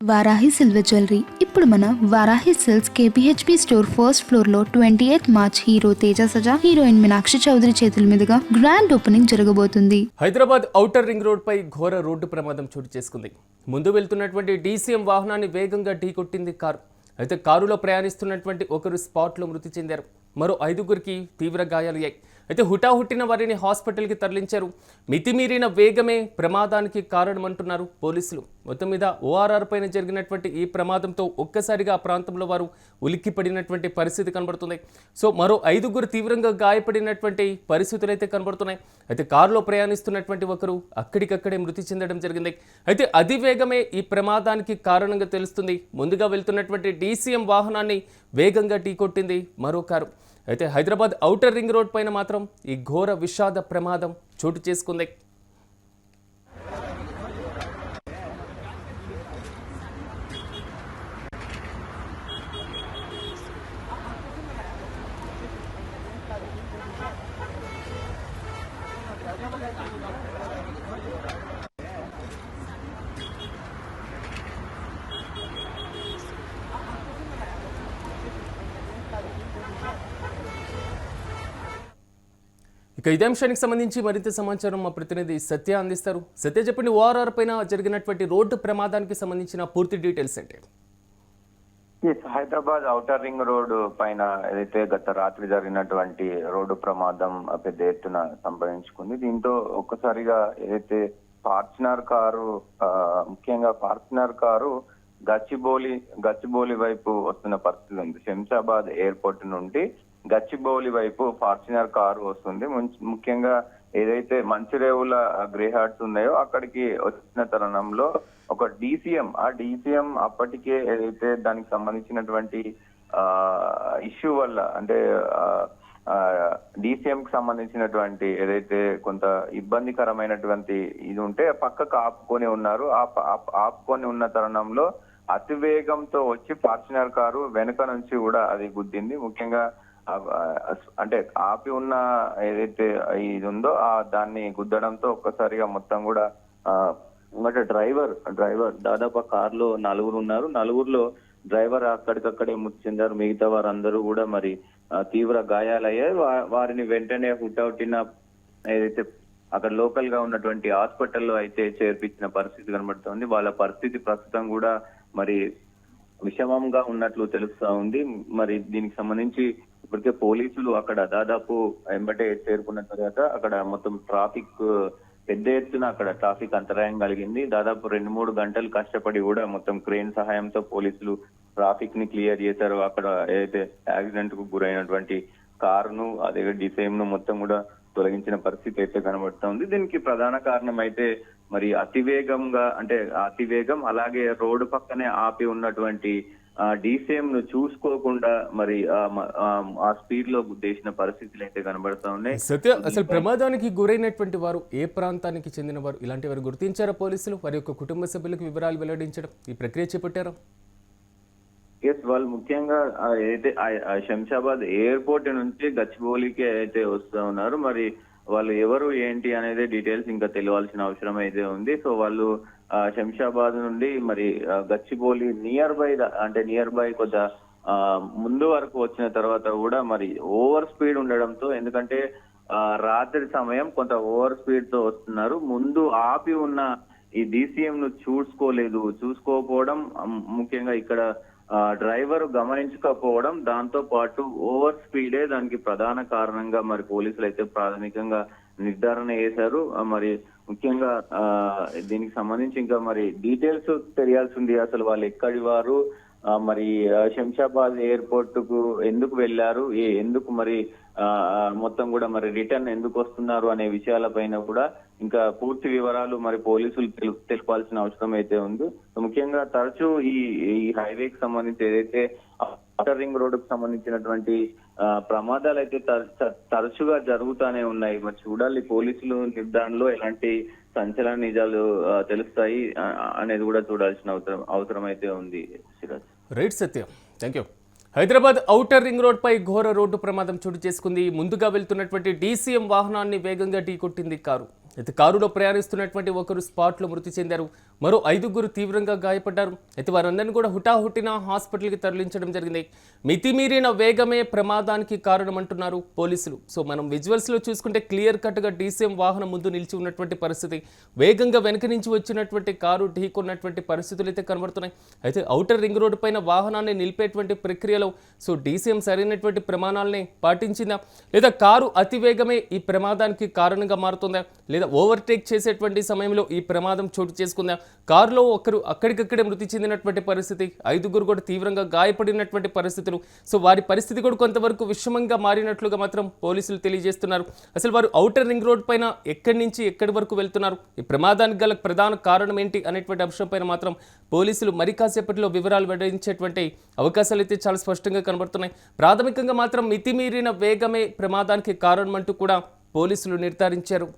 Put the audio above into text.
Varahi silver jewellery ఇప్పుడు మన Varahi silks KPHP store first floor లో 28 March hero Teja Sajja heroine Meenakshi Chaudhary చేతుల మీదుగా గ్రాండ్ ఓపెనింగ్ జరగబోతుంది. హైదరాబాద్ ఔటర్ రింగ్ రోడ్ పై ఘోర రోడ్డు ప్రమాదం చోటు చేసుకుంది. ముందు వెళ్తున్నటువంటి డీసీఎం వాహనాన్ని వేగంగా ఢీకొట్టింది కారు. అయితే కారులో ప్రయాణిస్తున్నటువంటి ఒకరు స్పాట్లో మృతి చెందారు. మరో 5గురికి తీవ్ర గాయాలయ్యాయి. అయితే హుటాహుట్టిన వారిని హాస్పిటల్కి తరలించారు. మితిమీరిన వేగమే ప్రమాదానికి కారణమంటున్నారు పోలీసులు. మొత్తం మీద ఓఆర్ఆర్ పైన జరిగినటువంటి ఈ ప్రమాదంతో ఒక్కసారిగా ఆ ప్రాంతంలో వారు ఉలిక్కిపడినటువంటి పరిస్థితి కనబడుతుంది. సో మరో 5గురు తీవ్రంగా గాయపడినటువంటి పరిస్థితులు అయితే కనబడుతున్నాయి. అయితే కారులో ప్రయాణిస్తున్నటువంటి ఒకరు అక్కడికక్కడే మృతి చెందడం జరిగింది. అయితే అధివేగమే ఈ ప్రమాదానికి కారణంగా తెలుస్తుంది. ముందుగా వెళ్తున్నటువంటి డీసీఎం వాహనాన్ని వేగంగా ఢీకొట్టింది మరో కారు. అయితే హైదరాబాద్ ఔటర్ రింగ్ రోడ్ పైన మాత్రం ఈ ఘోర విషాద ప్రమాదం చోటు చేసుకుంది. ఇక ఇదే అంశానికి సంబంధించి మరింత సమాచారం మా ప్రతినిధి సత్య అందిస్తారు. సత్య, చెప్పండి, ఓఆర్ఆర్ పైన జరిగినటువంటి రోడ్డు ప్రమాదానికి సంబంధించిన పూర్తి డీటెయిల్స్ ఏంటి? హైదరాబాద్ ఔటర్ రింగ్ రోడ్ పైన ఏదైతే గత రాత్రి జరిగినటువంటి రోడ్డు ప్రమాదం పెద్ద ఎత్తున సంభవించుకుంది. దీంతో ఒక్కసారిగా ఏదైతే ఫార్చునర్ కారు ముఖ్యంగా ఫార్చునర్ కారు గచ్చిబౌలి వైపు వస్తున్న పరిస్థితి ఉంది. శంషాబాద్ ఎయిర్పోర్ట్ నుండి గచ్చిబౌలి వైపు ఫార్చునర్ కారు వస్తుంది. ముఖ్యంగా ఏదైతే మంచిరేవుల గ్రేహార్డ్స్ ఉన్నాయో అక్కడికి వచ్చిన తరుణంలో ఒక డీసీఎం అప్పటికే ఏదైతే దానికి సంబంధించినటువంటి ఇష్యూ వల్ల అంటే డీసీఎం కి సంబంధించినటువంటి ఏదైతే కొంత ఇబ్బందికరమైనటువంటి ఇది ఉంటే పక్కకు ఆపుకొని ఉన్నారు. ఆపుకొని ఉన్న తరుణంలో అతివేగంతో వచ్చి ఫార్చునర్ కారు వెనుక నుంచి కూడా అది గుద్దింది. ముఖ్యంగా అంటే ఆపి ఉన్న ఏదైతే ఇది ఉందో దాన్ని గుద్దడంతో ఒక్కసారిగా మొత్తం కూడా డ్రైవర్ దాదాపు కారులో 4 ఉన్నారు. 4లో డ్రైవర్ అక్కడికక్కడే మృతి చెందారు. మిగతా వారందరూ కూడా మరి తీవ్ర గాయాలయ్యాయి. వారిని వెంటనే హుటాహుటిన ఏదైతే అక్కడ లోకల్ గా ఉన్నటువంటి హాస్పిటల్లో అయితే చేర్పించిన పరిస్థితి కనబడుతోంది. వాళ్ళ పరిస్థితి ప్రస్తుతం కూడా మరి విషమంగా ఉన్నట్లు తెలుస్తా ఉంది. మరి దీనికి సంబంధించి ఇప్పటికే పోలీసులు అక్కడ దాదాపు వెంబటే చేరుకున్న తర్వాత అక్కడ మొత్తం ట్రాఫిక్ పెద్ద ఎత్తున అక్కడ ట్రాఫిక్ అంతరాయం కలిగింది. దాదాపు 2-3 గంటలు కష్టపడి కూడా మొత్తం క్రేన్ సహాయంతో పోలీసులు ట్రాఫిక్ ని క్లియర్ చేశారు. అక్కడ ఏదైతే యాక్సిడెంట్ కు గురైనటువంటి కారును అదే డీసీఎం ను మొత్తం కూడా తొలగించిన పరిస్థితి అయితే కనబడుతోంది. దీనికి ప్రధాన కారణం అయితే మరి అతివేగం అలాగే రోడ్డు పక్కనే ఆపి ఉన్నటువంటి డీసీఎం ను చూసుకోకుండా మరి ఆ స్పీడ్ లో గుద్దేసిన పరిస్థితులు అయితే కనబడతా ఉన్నాయి. సత్య, అసలు ప్రమాదానికి గురైనటువంటి వారు ఏ ప్రాంతానికి చెందిన వారు, ఇలాంటి వారు గుర్తించారా పోలీసులు? వారి యొక్క కుటుంబ సభ్యులకు వివరాలు వెల్లడించడం ఈ ప్రక్రియ చేపట్టారా? వాళ్ళు ముఖ్యంగా అయితే శంషాబాద్ ఎయిర్పోర్ట్ నుంచి గచ్చిబౌలికి అయితే వస్తూ ఉన్నారు. మరి వాళ్ళు ఎవరు ఏంటి అనేది డీటెయిల్స్ ఇంకా తెలియాల్సిన అవసరం అయితే ఉంది. సో వాళ్ళు శంషాబాద్ నుండి మరి గచ్చిబౌలి నియర్ బై కొంత ముందు వరకు వచ్చిన తర్వాత కూడా మరి ఓవర్ స్పీడ్ ఉండడంతో, ఎందుకంటే రాత్రి సమయం కొంత ఓవర్ స్పీడ్ తో వస్తున్నారు. ముందు ఆపి ఉన్న ఈ డీసీఎం ను చూసుకోకపోవడం, ముఖ్యంగా ఇక్కడ డ్రైవర్ గమనించకపోవడం, దాంతో పాటు ఓవర్ స్పీడే దానికి ప్రధాన కారణంగా మరి పోలీసులు అయితే ప్రాథమికంగా నిర్ధారణ చేశారు. మరి ముఖ్యంగా దీనికి సంబంధించి ఇంకా మరి డీటెయిల్స్ తెలియాల్సి ఉంది. అసలు వాళ్ళు ఎక్కడి వారు, మరి శంషాబాద్ ఎయిర్పోర్ట్ కు ఎందుకు వెళ్లారు, ఎందుకు మరి మొత్తం కూడా మరి రిటర్న్ ఎందుకు వస్తున్నారు అనే విషయాలపైన కూడా ఇంకా పూర్తి వివరాలు మరి పోలీసులు తెలపాల్సిన అవసరం అయితే ఉంది. ముఖ్యంగా తరచూ ఈ హైవేకి సంబంధించి ఏదైతే ఔటర్ రింగ్ రోడ్డుకు సంబంధించినటువంటి ప్రమాదాలు అయితే తరచుగా జరుగుతూనే ఉన్నాయి. మరి చూడాలి పోలీసులు నిర్ధారణలో ఎలాంటి సంచలన నిజాలు తెలుస్తాయి అనేది కూడా చూడాల్సిన అవసరం అయితే ఉంది. Right Satya, thank you. Hyderabad outer ring road పై ఘోర రోడ్డు ప్రమాదం చోటు చేసుకుంది. ముందుగా వెళ్తున్నటువంటి డీసీఎం వాహనాన్ని వేగంగా ఢీకొట్టింది కారు. అయితే కారులో ప్రయాణిస్తున్నటువంటి ఒకరు స్పాట్లో మృతి చెందారు. మరో 5గురు తీవ్రంగా గాయపడ్డారు. అయితే వారందరినీ కూడా హుటాహుటిన హాస్పిటల్కి తరలించడం జరిగింది. మితిమీరిన వేగమే ప్రమాదానికి కారణమంటున్నారు పోలీసులు. సో మనం విజువల్స్లో చూసుకుంటే క్లియర్ కట్గా డీసీఎం వాహనం ముందు నిలిచి ఉన్నటువంటి పరిస్థితి, వేగంగా వెనక నుంచి వచ్చినటువంటి కారు ఢీకొన్నటువంటి పరిస్థితులు అయితే కనబడుతున్నాయి. అయితే ఔటర్ రింగ్ రోడ్డు పైన వాహనాన్ని నిలిపేటువంటి ప్రక్రియలో సో డీసీఎం సరైనటువంటి ప్రమాణాలని పాటించిందా, లేదా కారు అతివేగమే ఈ ప్రమాదానికి కారణంగా మారుతుందా, లేదా ఓవర్టేక్ చేసేటువంటి సమయంలో ఈ ప్రమాదం చోటు చేసుకుందా, కారులో ఒకరు అక్కడికక్కడే మృతి చెందినటువంటి పరిస్థితి, 5గురు కూడా తీవ్రంగా గాయపడినటువంటి పరిస్థితులు. సో వారి పరిస్థితి కూడా కొంతవరకు విషమంగా మారినట్లుగా మాత్రం పోలీసులు తెలియజేస్తున్నారు. అసలు వారు ఔటర్ రింగ్ రోడ్ పైన ఎక్కడి నుంచి ఎక్కడి వరకు వెళ్తున్నారు, ఈ ప్రమాదానికి గల ప్రధాన కారణం ఏంటి అనేటువంటి అంశం పైన మాత్రం పోలీసులు మరి కాసేపట్లో వివరాలు వెల్లడించేటువంటి అవకాశాలు అయితే చాలా స్పష్టంగా కనబడుతున్నాయి. ప్రాథమికంగా మాత్రం మితిమీరిన వేగమే ప్రమాదానికి కారణం అంటూ కూడా పోలీసులు నిర్ధారించారు.